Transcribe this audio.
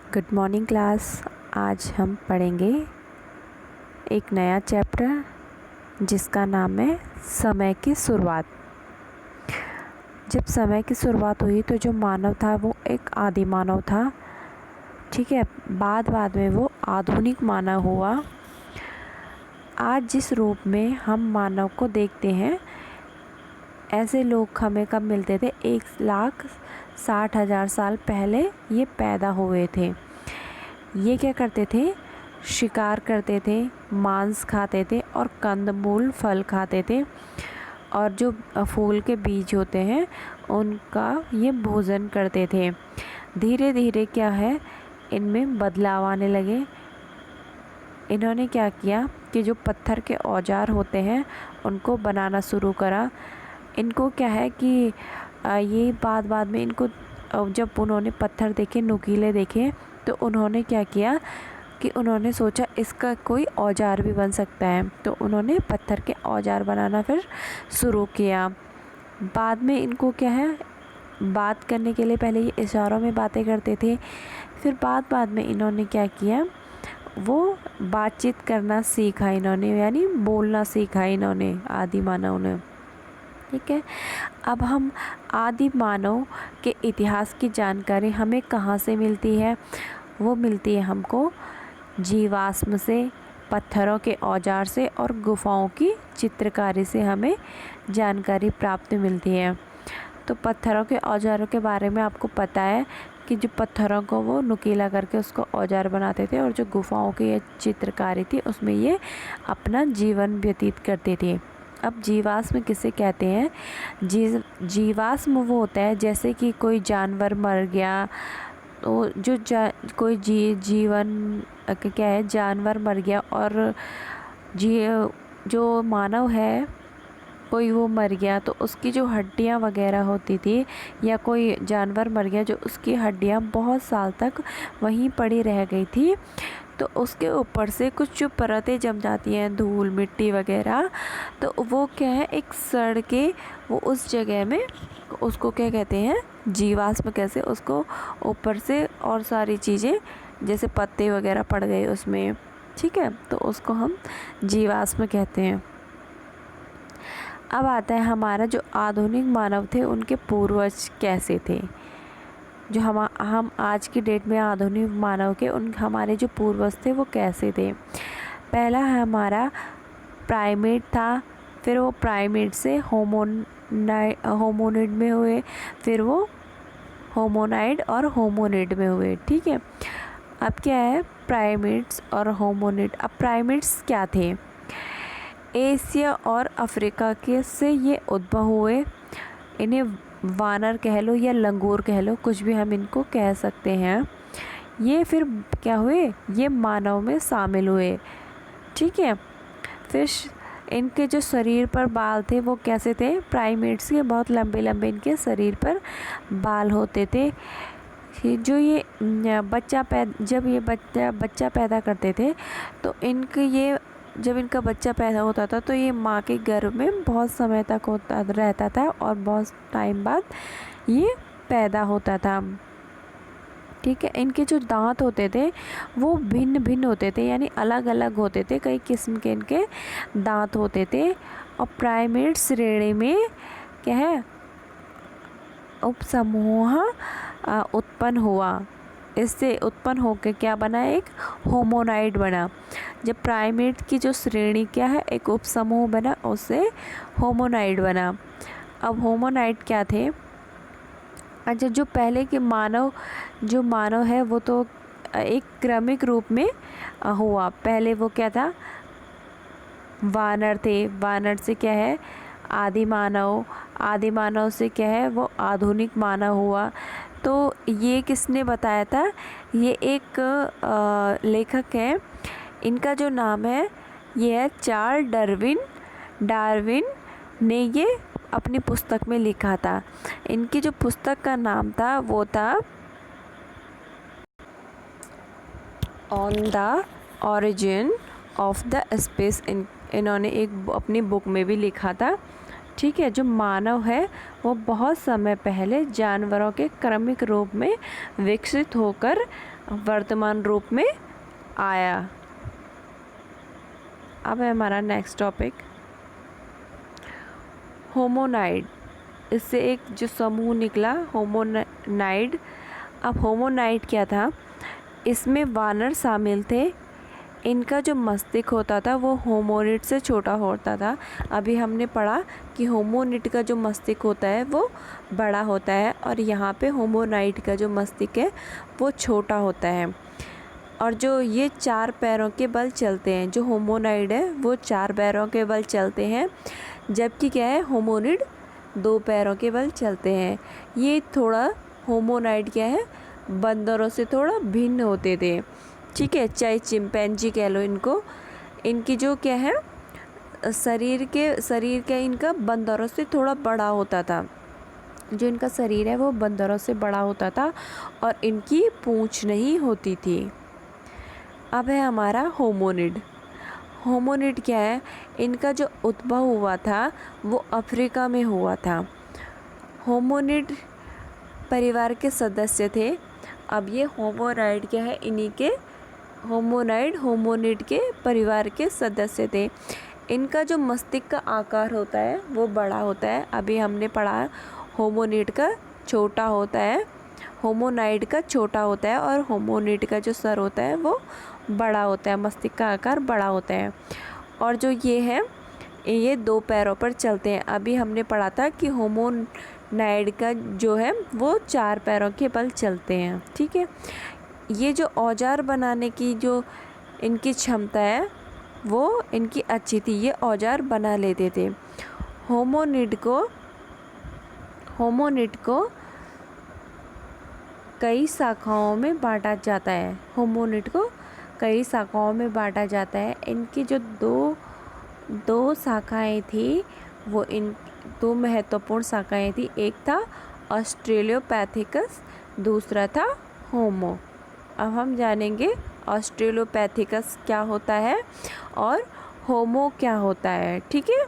Good morning class. आज हम पढ़ेंगे एक नया चैप्टर जिसका नाम है समय की शुरुआत। जब समय की शुरुआत हुई तो जो मानव था वो एक आदि मानव था, ठीक है। बाद में वो आधुनिक मानव हुआ। आज जिस रूप में हम मानव को देखते हैं, ऐसे लोग हमें कब मिलते थे? 1,60,000 साल पहले ये पैदा हुए थे। ये क्या करते थे? शिकार करते थे, मांस खाते थे और कंदमूल फल खाते थे, और जो फूल के बीज होते हैं उनका ये भोजन करते थे। धीरे धीरे क्या है, इनमें बदलाव आने लगे। इन्होंने क्या किया कि जो पत्थर के औजार होते हैं उनको बनाना शुरू करा। इनको क्या है कि ये बाद में इनको जब उन्होंने पत्थर देखे, नुकीले देखे, तो उन्होंने क्या किया कि उन्होंने सोचा इसका कोई औजार भी बन सकता है। तो उन्होंने पत्थर के औजार बनाना फिर शुरू किया। बाद में इनको क्या है, बात करने के लिए पहले ये इशारों में बातें करते थे, फिर बाद में इन्होंने क्या किया, वो बातचीत करना सीखा इन्होंने, यानी बोलना सीखा इन्होंने, आदि मानव ने। ठीक है। अब हम आदि मानव के इतिहास की जानकारी हमें कहाँ से मिलती है? वो मिलती है हमको जीवाश्म से, पत्थरों के औजार से और गुफाओं की चित्रकारी से हमें जानकारी प्राप्त मिलती है। तो पत्थरों के औजारों के बारे में आपको पता है कि जो पत्थरों को वो नुकीला करके उसको औजार बनाते थे, और जो गुफाओं की ये चित्रकारी थी उसमें ये अपना जीवन व्यतीत करते थे। अब जीवाश्म किसे कहते हैं? जीवाश्म वो होता है जैसे कि कोई जानवर मर गया, तो जो कोई जीवन क्या है, जानवर मर गया और जो मानव है कोई वो मर गया, तो उसकी जो हड्डियां वगैरह होती थी, या कोई जानवर मर गया जो उसकी हड्डियां बहुत साल तक वहीं पड़ी रह गई थी, तो उसके ऊपर से कुछ जो परतें जम जाती हैं, धूल मिट्टी वगैरह, तो वो क्या है, एक सड़ के वो उस जगह में, उसको क्या कहते हैं, जीवाश्म। कैसे? उसको ऊपर से और सारी चीज़ें जैसे पत्ते वगैरह पड़ गए उसमें, ठीक है, तो उसको हम जीवाश्म कहते हैं। अब आता है हमारा जो आधुनिक मानव थे उनके पूर्वज कैसे थे। जो हम आज की डेट में आधुनिक मानव के हमारे जो पूर्वज थे वो कैसे थे? पहला है हमारा प्राइमेट था, फिर वो प्राइमेट से होमोनिड में हुए, फिर वो होमोनाइड और होमोनिड में हुए, ठीक है। अब क्या है, प्राइमेट्स और होमोनिड। अब प्राइमेट्स क्या थे? एशिया और अफ्रीका के से ये उद्भव हुए। इन्हें वानर कह लो या लंगूर कह लो, कुछ भी हम इनको कह सकते हैं। ये फिर क्या हुए, ये मानव में शामिल हुए, ठीक है। फिर इनके जो शरीर पर बाल थे वो कैसे थे? प्राइमेट्स के बहुत लंबे लंबे इनके शरीर पर बाल होते थे। जो ये जब ये बच्चा पैदा करते थे, तो जब इनका बच्चा पैदा होता था तो ये माँ के गर्भ में बहुत समय तक रहता था, और बहुत टाइम बाद ये पैदा होता था, ठीक है। इनके जो दांत होते थे वो भिन्न भिन्न होते थे, यानी अलग अलग होते थे, कई किस्म के इनके दांत होते थे। और प्राइमेट श्रेणी में क्या है, उपसमूह उत्पन्न हुआ। इससे उत्पन्न होकर क्या बना? एक होमोनाइड बना। जब प्राइमेट की जो श्रेणी क्या है, एक उपसमूह बना, उससे होमोनाइड बना। अब होमोनाइड क्या थे? अच्छा, जो पहले के मानव है वो तो एक क्रमिक रूप में हुआ। पहले वो क्या था, वानर थे। वानर से क्या है, आदि मानव से क्या है, वो आधुनिक मानव हुआ। तो ये किसने बताया था? ये एक लेखक है, इनका जो नाम है ये है चार्ल्स डार्विन ने ये अपनी पुस्तक में लिखा था। इनकी जो पुस्तक का नाम था वो था on the origin of the species. इन्होंने एक अपनी बुक में भी लिखा था, ठीक है। जो मानव है वो बहुत समय पहले जानवरों के क्रमिक रूप में विकसित होकर वर्तमान रूप में आया। अब है हमारा नेक्स्ट टॉपिक होमोनाइड। इससे एक जो समूह निकला होमोनाइड। अब होमोनाइड क्या था? इसमें वानर शामिल थे। इनका जो मस्तिष्क होता था वो होमोनिड से छोटा होता था। अभी हमने पढ़ा कि होमोनिड का जो मस्तिष्क होता है वो बड़ा होता है और यहाँ पे होमोनाइड का जो मस्तिष्क है वो छोटा होता है। और जो ये 4 पैरों के बल चलते हैं, जो होमोनाइड है वो 4 पैरों के बल चलते हैं, जबकि क्या है होमोनिड 2 पैरों के बल चलते हैं। ये थोड़ा होमोनाइड क्या है बंदरों से थोड़ा भिन्न होते थे, ठीक है, चाहे चिंपैंजी कह लो इनको। इनकी जो क्या है शरीर का इनका बंदरों से थोड़ा बड़ा होता था। जो इनका शरीर है वो बंदरों से बड़ा होता था और इनकी पूंछ नहीं होती थी। अब है हमारा होमोनिड। होमोनिड क्या है? इनका जो उद्भव हुआ था वो अफ्रीका में हुआ था। होमोनिड परिवार के सदस्य थे। अब ये होमोनाइड क्या है इन्हीं के होमोनिड के परिवार के सदस्य थे। इनका जो मस्तिष्क का आकार होता है वो बड़ा होता है। अभी हमने पढ़ा होमोनिड का छोटा होता है, होमोनाइड का छोटा होता है और होमोनिड का जो सर होता है वो बड़ा होता है, मस्तिष्क का आकार बड़ा होता है। और जो ये है ये 2 पैरों पर चलते हैं। अभी हमने पढ़ा था कि होमोनाइड का जो है वो 4 पैरों के बल चलते हैं, ठीक है। ये जो औजार बनाने की जो इनकी क्षमता है वो इनकी अच्छी थी, ये औजार बना लेते थे। होमोनिड को कई शाखाओं में बांटा जाता है। होमोनिड को कई शाखाओं में बांटा जाता है। इनकी जो दो शाखाएं थी वो इन 2 महत्वपूर्ण शाखाएं थी। एक था ऑस्ट्रेलोपैथिकस, दूसरा था होमो। अब हम जानेंगे ऑस्ट्रेलोपैथिकस क्या होता है और होमो क्या होता है, ठीक है।